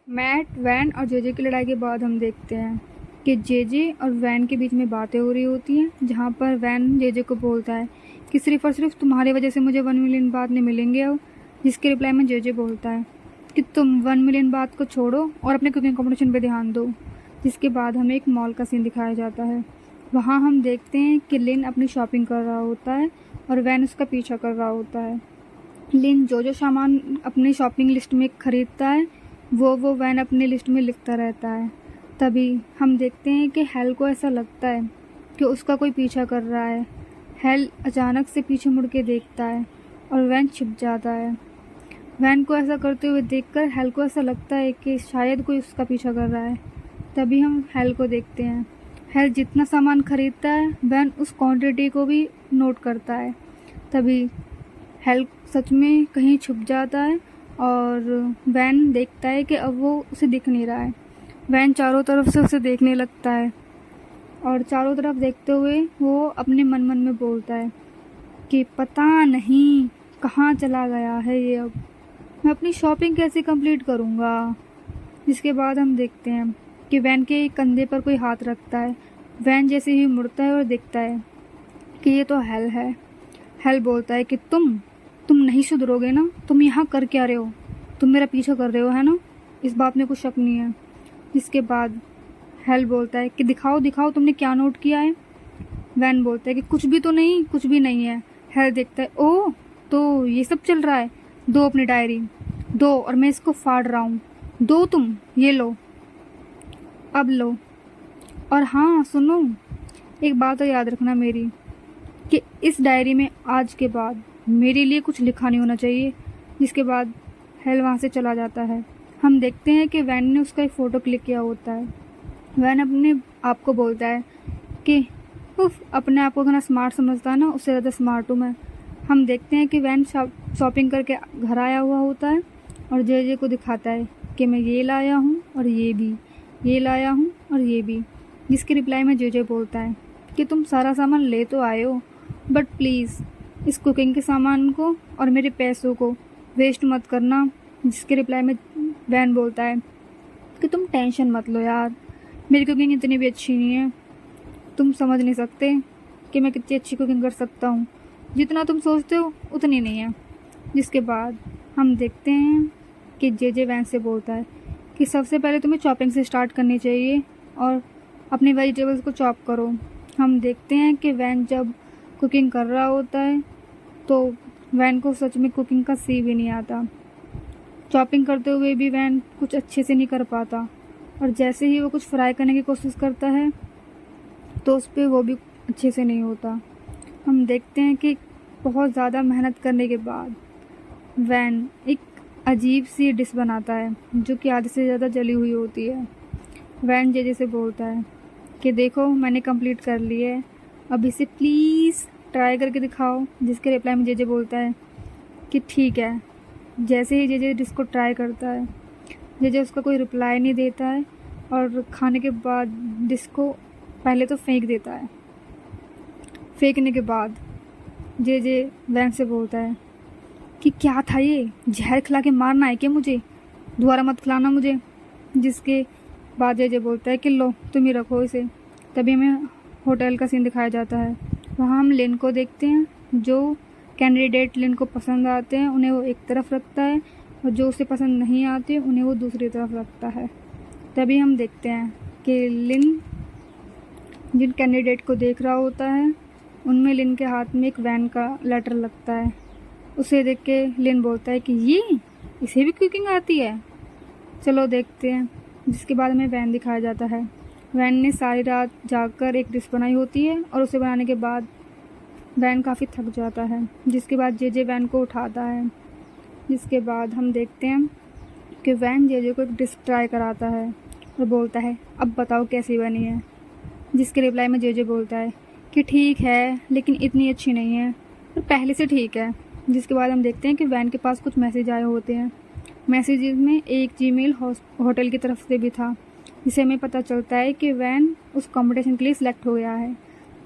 Mat, van और JJ की लड़ाई के बाद हम देखते हैं कि जेजे और वैन के बीच में बातें हो रही होती हैं, जहाँ पर वैन जेजे को बोलता है कि सिर्फ़ और सिर्फ तुम्हारी वजह से मुझे 1 मिलियन बात नहीं मिलेंगे अब। जिसके रिप्लाई में जेजे बोलता है कि तुम 1 मिलियन बात को छोड़ो और अपने कुकिंग कॉम्पिटिशन पे ध्यान दो। जिसके बाद हमें एक मॉल का सीन दिखाया जाता है। वहाँ हम देखते हैं कि लिन अपनी शॉपिंग कर रहा होता है और वैन उसका पीछा कर रहा होता है। लिन जो जो सामान अपनी शॉपिंग लिस्ट में खरीदता है वो वैन अपनी लिस्ट में लिखता रहता है। तभी हम देखते हैं कि हेल को ऐसा लगता है कि उसका कोई पीछा कर रहा है। हेल अचानक से पीछे मुड़ के देखता है और वैन छिप जाता है। वैन को ऐसा करते हुए देखकर हेल को ऐसा लगता है कि शायद कोई उसका पीछा कर रहा है। तभी हम हेल को देखते हैं। हेल जितना सामान खरीदता है वैन उस क्वांटिटी को भी नोट करता है। तभी हेल सच में कहीं छुप जाता है और वैन देखता है कि अब वो उसे दिख नहीं रहा है। वैन चारों तरफ से उसे देखने लगता है और चारों तरफ देखते हुए वो अपने मन मन में बोलता है कि पता नहीं कहाँ चला गया है ये, अब मैं अपनी शॉपिंग कैसे कंप्लीट करूँगा। जिसके बाद हम देखते हैं कि वैन के कंधे पर कोई हाथ रखता है। वैन जैसे ही मुड़ता है और देखता है कि ये तो हेल है। हेल बोलता है कि तुम नहीं सुधरोगे ना, तुम यहाँ कर क्या रहे हो, तुम मेरा पीछा कर रहे हो है ना, इस बात में कुछ शक नहीं है। जिसके बाद हेल बोलता है कि दिखाओ दिखाओ तुमने क्या नोट किया है। वैन बोलता है कि कुछ भी तो नहीं, कुछ भी नहीं है। हेल देखता है, ओह तो ये सब चल रहा है, दो अपनी डायरी, दो और मैं इसको फाड़ रहा हूँ, दो तुम, ये लो, अब लो। और हाँ सुनो, एक बात तो याद रखना मेरी, कि इस डायरी में आज के बाद मेरे लिए कुछ लिखा नहीं होना चाहिए। जिसके बाद हेल वहाँ से चला जाता है। हम देखते हैं कि वैन ने उसका एक फ़ोटो क्लिक किया होता है। वैन अपने आप को बोलता है कि उफ, अपने आप को इतना स्मार्ट समझता है ना, उससे ज़्यादा स्मार्ट हूँ मैं। हम देखते हैं कि वैन शॉपिंग करके घर आया हुआ होता है और जेजे को दिखाता है कि मैं ये लाया हूँ और ये भी, ये लाया हूँ और ये भी। जिसके रिप्लाई में जेजे बोलता है कि तुम सारा सामान ले तो आए हो, बट प्लीज़ इस कुकिंग के सामान को और मेरे पैसों को वेस्ट मत करना। जिसके रिप्लाई में वैन बोलता है कि तुम टेंशन मत लो यार, मेरी कुकिंग इतनी भी अच्छी नहीं है, तुम समझ नहीं सकते कि मैं कितनी अच्छी कुकिंग कर सकता हूँ, जितना तुम सोचते हो उतनी नहीं है। जिसके बाद हम देखते हैं कि जेजे वैन से बोलता है कि सबसे पहले तुम्हें चॉपिंग से स्टार्ट करनी चाहिए और अपनी वेजिटेबल्स को चॉप करो। हम देखते हैं कि वैन जब कुकिंग कर रहा होता है तो वैन को सच में कुकिंग का सी भी नहीं आता। चॉपिंग करते हुए भी वैन कुछ अच्छे से नहीं कर पाता और जैसे ही वो कुछ फ्राई करने की कोशिश करता है तो उस पर वो भी अच्छे से नहीं होता। हम देखते हैं कि बहुत ज़्यादा मेहनत करने के बाद वैन एक अजीब सी डिश बनाता है जो कि आधे से ज़्यादा जली हुई होती है। वैन जेजे से बोलता है कि देखो मैंने कंप्लीट कर ली है, अब इसे प्लीज़ ट्राई करके दिखाओ। जिसके रिप्लाई में जेजे बोलता है कि ठीक है। जैसे ही जेजे डिश को ट्राई करता है, जेजे उसका कोई रिप्लाई नहीं देता है और खाने के बाद डिश को पहले तो फेंक देता है। फेंकने के बाद जेजे वैन से बोलता है कि क्या था ये, जहर खिला के मारना है क्या मुझे, दोबारा मत खिलाना मुझे। जिसके बाद जेजे बोलता है कि लो तुम ही रखो इसे। तभी हमें होटल का सीन दिखाया जाता है। वहाँ हम लिन को देखते हैं, जो कैंडिडेट लिन को पसंद आते हैं उन्हें वो एक तरफ रखता है और जो उसे पसंद नहीं आते उन्हें वो दूसरी तरफ रखता है। तभी हम देखते हैं कि लिन जिन कैंडिडेट को देख रहा होता है उनमें लिन के हाथ में एक वैन का लेटर लगता है। उसे देख के लिन बोलता है कि ये, इसे भी कुकिंग आती है, चलो देखते हैं। जिसके बाद हमें वैन दिखाया जाता है। वैन ने सारी रात जागकर एक डिश बनाई होती है और उसे बनाने के बाद वैन काफ़ी थक जाता है। जिसके बाद जेजे वैन को उठाता है। जिसके बाद हम देखते हैं कि वैन जेजे को एक डिश ट्राई कराता है और बोलता है अब बताओ कैसी बनी है। जिसके रिप्लाई में जेजे बोलता है कि ठीक है लेकिन इतनी अच्छी नहीं है, पर पहले से ठीक है। जिसके बाद हम देखते हैं कि वैन के पास कुछ मैसेज आए होते हैं। मैसेजेस में एक जीमेल होटल की तरफ से भी था, जिससे हमें पता चलता है कि वैन उस कंपटीशन के लिए सिलेक्ट हो गया है।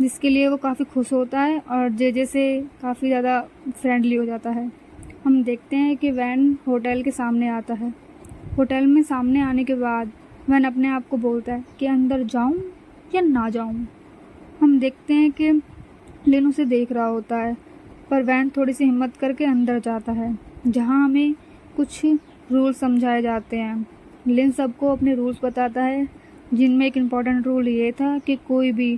जिसके लिए वो काफ़ी खुश होता है और जेजे से काफ़ी ज़्यादा फ्रेंडली हो जाता है। हम देखते हैं कि वैन होटल के सामने आता है होटल में सामने आने के बाद वैन अपने आप को बोलता है कि अंदर जाऊं या ना जाऊं। हम देखते हैं कि लिन उसे देख रहा होता है, पर वैन थोड़ी सी हिम्मत करके अंदर जाता है, जहां हमें कुछ रूल समझाए जाते हैं। लिन सबको अपने रूल्स बताता है, जिनमें एक इम्पॉर्टेंट रूल ये था कि कोई भी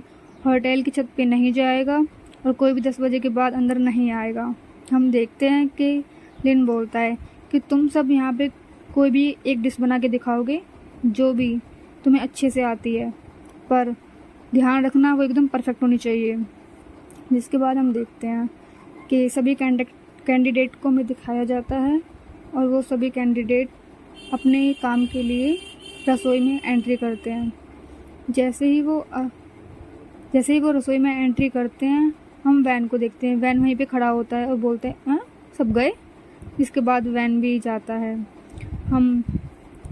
होटल की छत पे नहीं जाएगा और कोई भी 10 बजे के बाद अंदर नहीं आएगा। हम देखते हैं कि लिन बोलता है कि तुम सब यहाँ पे कोई भी एक डिश बना के दिखाओगे जो भी तुम्हें अच्छे से आती है, पर ध्यान रखना वो एकदम परफेक्ट होनी चाहिए। जिसके बाद हम देखते हैं कि सभी कैंडिडेट को हमें दिखाया जाता है और वो सभी कैंडिडेट अपने काम के लिए रसोई में एंट्री करते हैं। जैसे ही वो रसोई में एंट्री करते हैं, हम वैन को देखते हैं। वैन वहीं पे खड़ा होता है और बोलते हैं हाँ सब गए। इसके बाद वैन भी जाता है। हम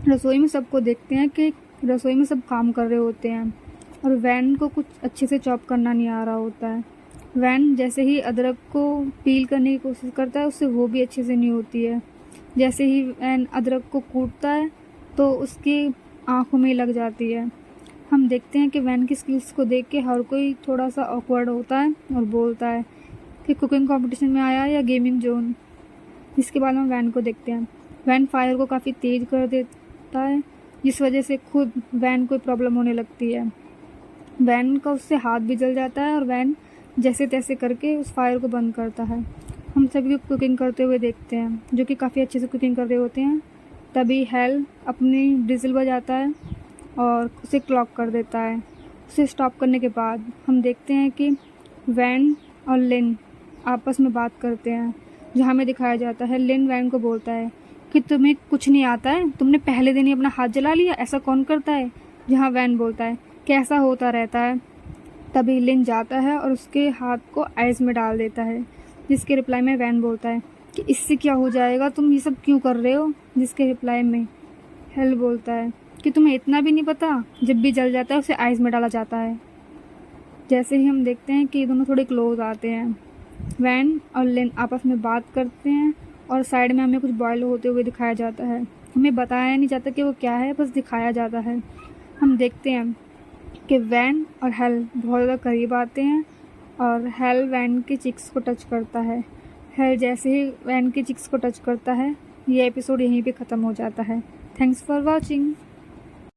रसोई में सबको देखते हैं कि रसोई में सब काम कर रहे होते हैं और वैन को कुछ अच्छे से चॉप करना नहीं आ रहा होता है। वैन जैसे ही अदरक को पील करने की कोशिश करता है, उससे वो भी अच्छे से नहीं होती है। जैसे ही वैन अदरक को कूटता है तो उसकी आँखों में लग जाती है। हम देखते हैं कि वैन की स्किल्स को देख के हर कोई थोड़ा सा ऑकवर्ड होता है और बोलता है कि कुकिंग कंपटीशन में आया है या गेमिंग जोन। इसके बाद हम वैन को देखते हैं। वैन फायर को काफ़ी तेज़ कर देता है, जिस वजह से खुद वैन को प्रॉब्लम होने लगती है। वैन का उससे हाथ भी जल जाता है और वैन जैसे तैसे करके उस फायर को बंद करता है। हम सभी को कुकिंग करते हुए देखते हैं, जो कि काफ़ी अच्छे से कुकिंग कर रहे होते हैं। तभी हेल अपनी डिजिल बजाता है और उसे क्लॉक कर देता है। उसे स्टॉप करने के बाद हम देखते हैं कि वैन और लिन आपस में बात करते हैं, जहाँ हमें दिखाया जाता है लिन वैन को बोलता है कि तुम्हें कुछ नहीं आता है, तुमने पहले दिन ही अपना हाथ जला लिया, ऐसा कौन करता है। जहाँ वैन बोलता है कैसा होता रहता है। तभी लिन जाता है और उसके हाथ को आइस में डाल देता है, जिसके रिप्लाई में वैन बोलता है कि इससे क्या हो जाएगा, तुम ये सब क्यों कर रहे हो। जिसके रिप्लाई में हेल बोलता है कि तुम्हें इतना भी नहीं पता, जब भी जल जाता है उसे आइस में डाला जाता है। जैसे ही हम देखते हैं कि दोनों थोड़े क्लोज आते हैं, वैन और लिन आपस में बात करते हैं और साइड में हमें कुछ बॉयल होते हुए दिखाया जाता है। हमें बताया नहीं जाता कि वो क्या है, बस दिखाया जाता है। हम देखते हैं कि वैन और हेल बहुत ज़्यादा करीब आते हैं और हेल वैन के चिक्स को टच करता है। हेल जैसे ही वैन के चिक्स को टच करता है, ये एपिसोड यहीं पे ख़त्म हो जाता है। Thanks for watching.